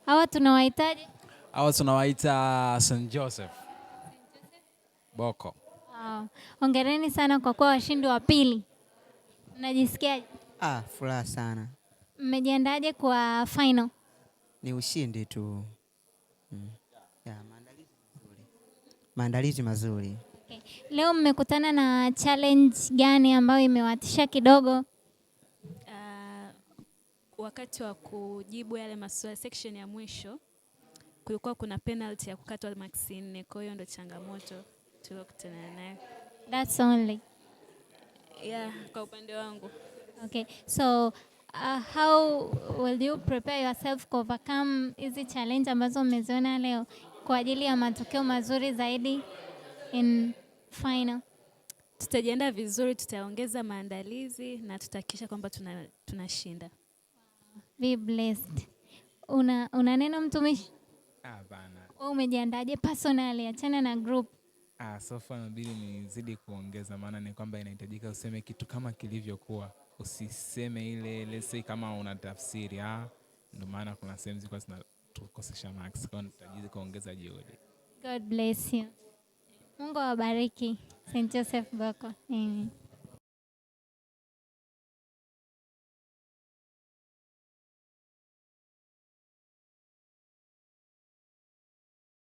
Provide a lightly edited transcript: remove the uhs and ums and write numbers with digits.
Hawa tunawahitaji? Hawa tunawaita St. Joseph Boko. Wow. Hongereni sana kwa kuwa washindi wa pili. Mnajisikiaje? Furaha sana. Mmejiandaje kwa final? Ni ushindi tu. Maandalizi mazuri. Okay. Leo mmekutana na challenge gani ambayo imewatisha kidogo? Wakati wa kujibu yale maswali section ya mwisho kulikuwa kuna penalty ya kukatwa max 4, kwa hiyo ndo changamoto tuliyokutana nayo. That's only. Yeah, kwa upande wangu. Okay. So how will you prepare yourself to overcome hizi challenge ambazo mmeziona leo kwa ajili ya matokeo mazuri zaidi in final? Tutajiandaa vizuri, tutaongeza maandalizi na tutahakikisha kwamba tunashinda. Be blessed. Una neno mtumishi? Hapana. Wewe umejiandaje personally achana na group? So far inabidi nizidi kuongeza, maana ni kwamba inahitajika useme kitu kama kilivyokuwa. Usiseme ile let's say kama una tafsiri. Ndio maana kuna sehemu zilikuwa zinatukosesha max, kwa hiyo nitajidi kuongeza juhudi. God bless you. Mungu awabariki. St. Joseph Boko. Amen.